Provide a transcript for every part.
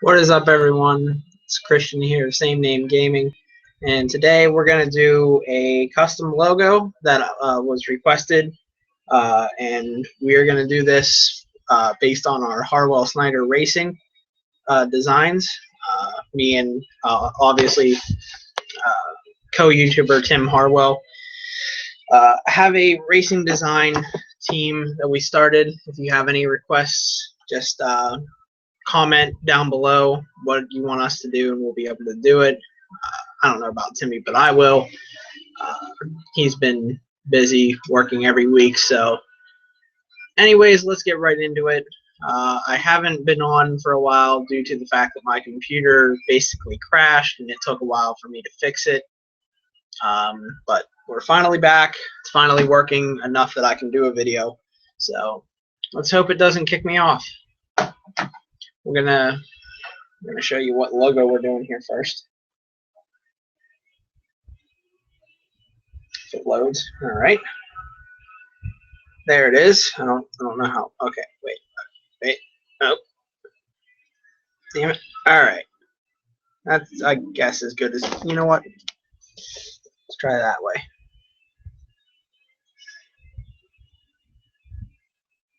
What is up, everyone? It's Christian here, Same Name Gaming, and today we're going to do a custom logo that was requested, and we are going to do this based on our Harwell Snyder Racing designs. Me and obviously co-YouTuber Tim Harwell have a racing design team that we started. If you have any requests, just comment down below what you want us to do, and we'll be able to do it. I don't know about Timmy, but I will. He's been busy working every week. So anyways, let's get right into it. I haven't been on for a while due to the fact that my computer basically crashed, and it took a while for me to fix it. But we're finally back. It's finally working enough that I can do a video. So let's hope it doesn't kick me off. We're gonna show you what logo we're doing here first. If it loads, all right. There it is. I don't know how. Okay, wait. Oh, damn it. All right. That's, I guess, as good as, you know what? Let's try that way.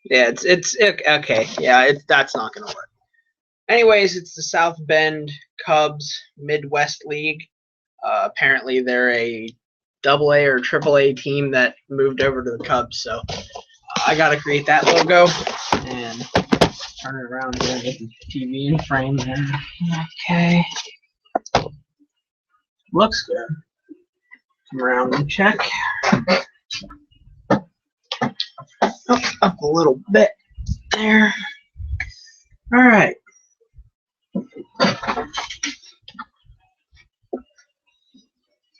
Yeah, it's okay. Yeah, that's not gonna work. Anyways, it's the South Bend Cubs Midwest League. Apparently, they're a AA or AAA team that moved over to the Cubs. So I got to create that logo and turn it around here and get the TV in frame there. Okay. Looks good. Come around and check. Up a little bit there. All right.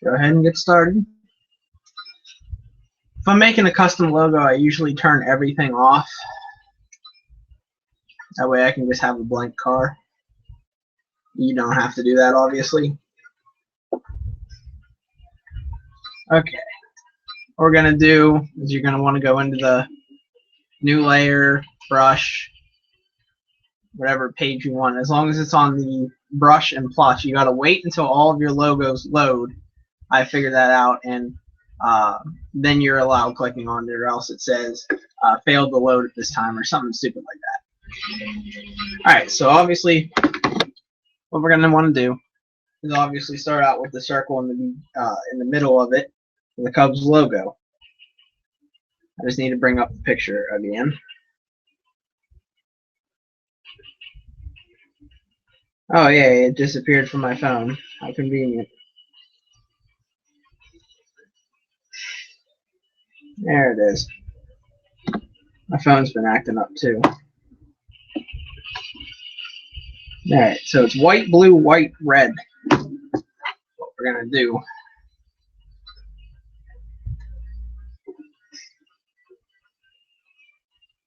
Go ahead and get started. If I'm making a custom logo, I usually turn everything off. That way I can just have a blank car. You don't have to do that, obviously. Okay. What we're going to do is you're going to want to go into the new layer, brush, whatever page you want. As long as it's on the brush and plus, you got to wait until all of your logos load. I figured that out, and then you're allowed clicking on it, or else it says failed to load at this time or something stupid like that. Alright, so obviously what we're going to want to do is obviously start out with the circle in the middle of it, the Cubs logo. I just need to bring up the picture again. Oh yeah, it disappeared from my phone. How convenient. There it is. My phone's been acting up too. Alright, so it's white, blue, white, red. What we're going to do.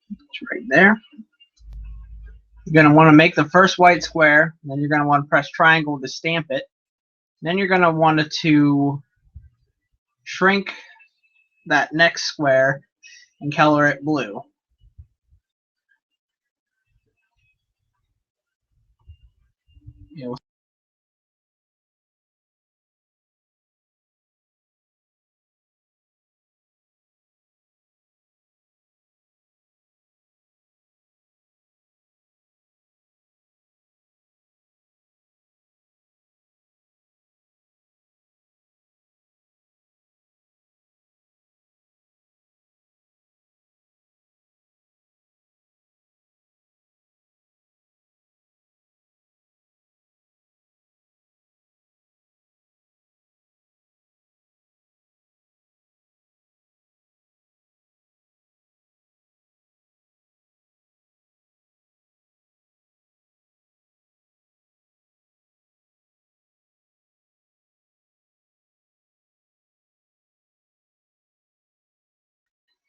It's right there. You're going to want to make the first white square. Then you're going to want to press triangle to stamp it. Then you're going to want to shrink that next square and color it blue.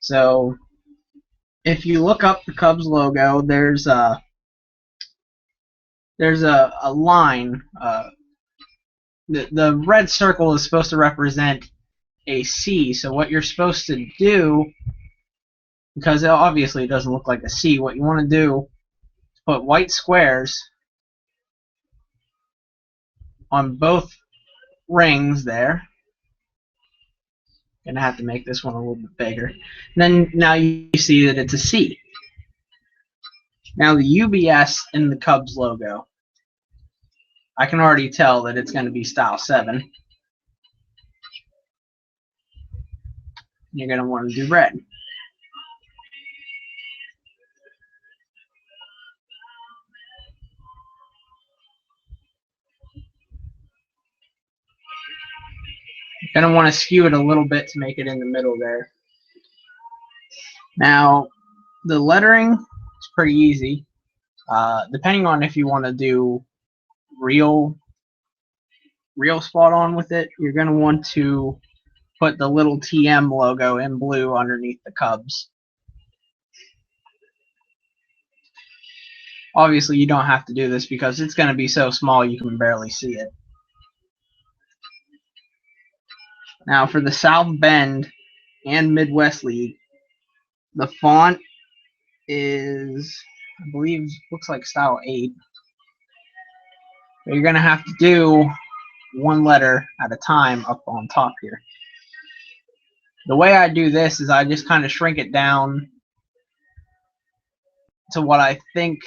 So if you look up the Cubs logo, there's a line. The red circle is supposed to represent a C. So what you're supposed to do, because obviously it doesn't look like a C, what you want to do is put white squares on both rings there. Gonna have to make this one a little bit bigger. And then now you see that it's a C. Now the UBS in the Cubs logo, I can already tell that it's going to be style 7. You're going to want to do red. You're going to want to skew it a little bit to make it in the middle there. Now, the lettering is pretty easy. Depending on if you want to do real spot on with it, you're going to want to put the little TM logo in blue underneath the Cubs. Obviously, you don't have to do this because it's going to be so small you can barely see it. Now, for the South Bend and Midwest League, the font is, I believe, looks like style 8. But you're going to have to do one letter at a time up on top here. The way I do this is I just kind of shrink it down to what I think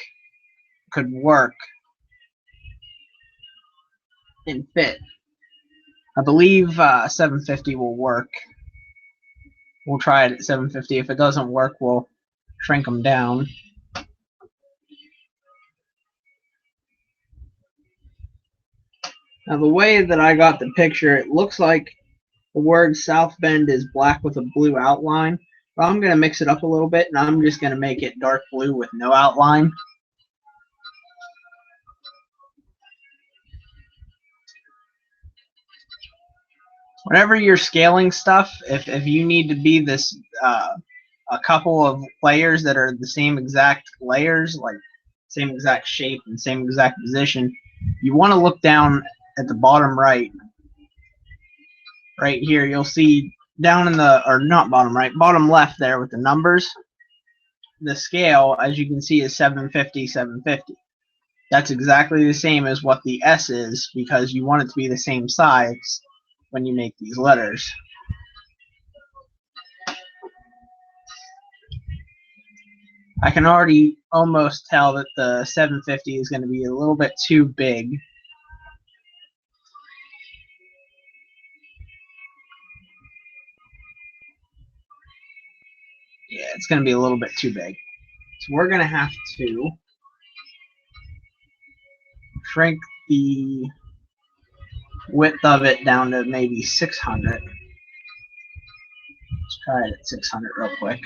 could work and fit. I believe 750 will work. We'll try it at 750. If it doesn't work, we'll shrink them down. Now the way that I got the picture, it looks like the word South Bend is black with a blue outline. But I'm going to mix it up a little bit, and I'm just going to make it dark blue with no outline. Whenever you're scaling stuff, if you need to be this a couple of layers that are the same exact layers, like same exact shape and same exact position, you want to look down at the bottom right. Right here, you'll see down in the, or not bottom right, bottom left there with the numbers. The scale, as you can see, is 750, 750. That's exactly the same as what the S is, because you want it to be the same size when you make these letters. I can already almost tell that the 750 is going to be a little bit too big. Yeah, it's going to be a little bit too big. So we're going to have to shrink the width of it down to maybe 600. Let's try it at 600 real quick.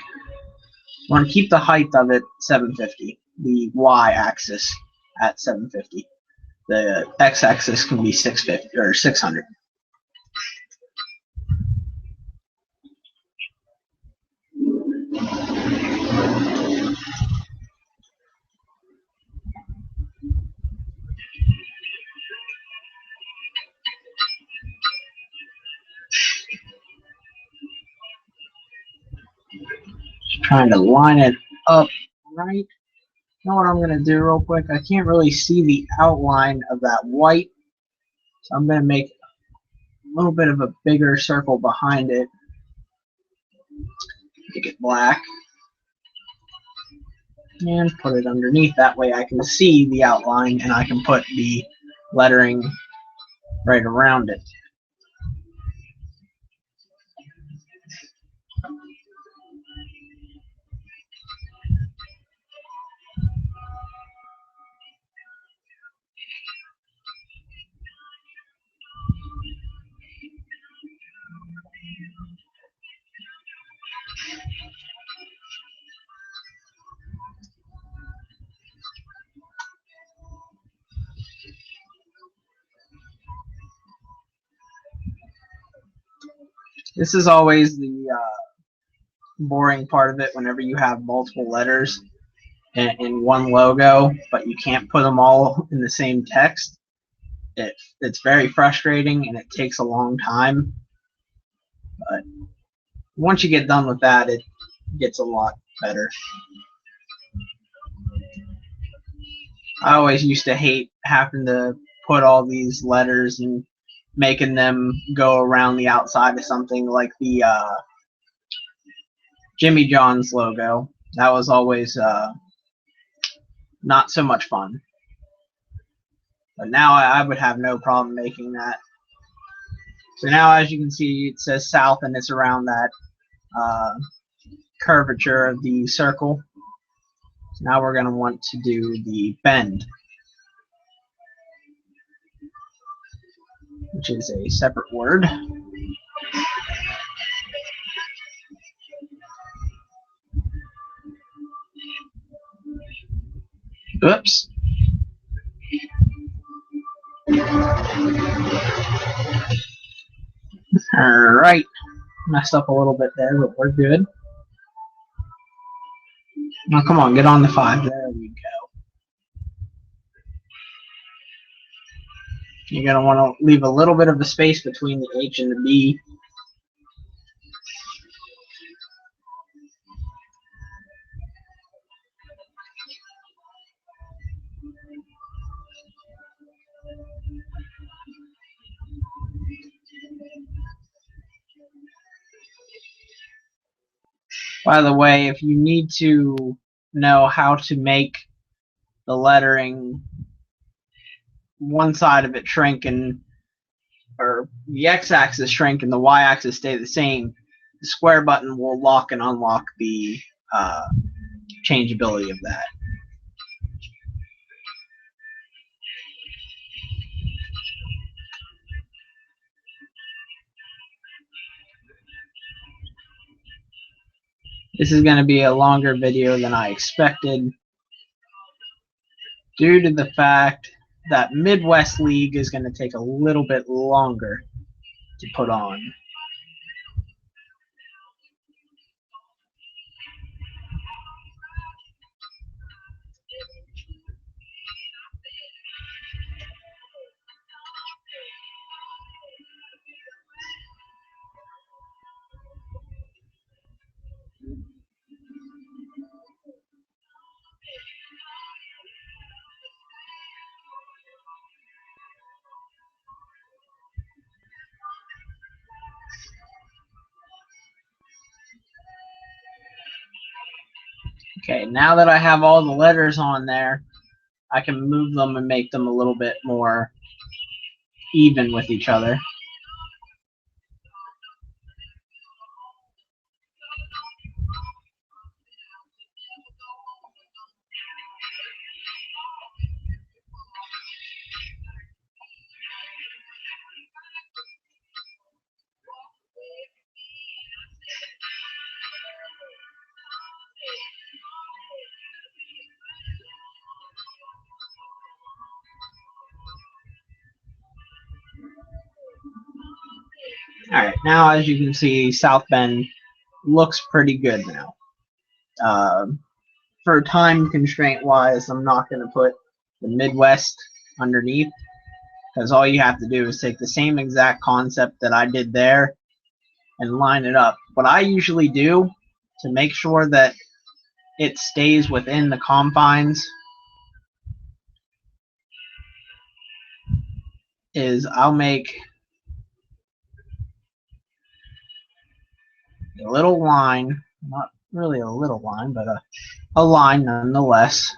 We want to keep the height of it 750, the y-axis at 750. The x-axis can be 650 or 600. Just trying to line it up right. You know what I'm going to do real quick? I can't really see the outline of that white, so I'm going to make a little bit of a bigger circle behind it. Make it black. And put it underneath. That way I can see the outline and I can put the lettering right around it. This is always the boring part of it whenever you have multiple letters in one logo, but you can't put them all in the same text. It's very frustrating and it takes a long time. But once you get done with that, it gets a lot better. I always used to hate having to put all these letters and making them go around the outside of something like the Jimmy John's logo. That was always not so much fun. But now I would have no problem making that. So now, as you can see, it says south, and it's around that curvature of the circle. So now we're going to want to do the bend, which is a separate word. Oops. Alright. Messed up a little bit there, but we're good. Now come on, get on the 5. There we go. You're going to want to leave a little bit of the space between the H and the B. By the way, if you need to know how to make the lettering, one side of it shrink and, or the x-axis shrink and the y-axis stay the same, the square button will lock and unlock the changeability of that. This is going to be a longer video than I expected due to the fact that Midwest League is going to take a little bit longer to put on. Okay, now that I have all the letters on there, I can move them and make them a little bit more even with each other. Alright, now as you can see, South Bend looks pretty good now. For time constraint wise, I'm not going to put the Midwest underneath, because all you have to do is take the same exact concept that I did there and line it up. What I usually do to make sure that it stays within the confines is I'll make a little line, not really a little line, but a line nonetheless,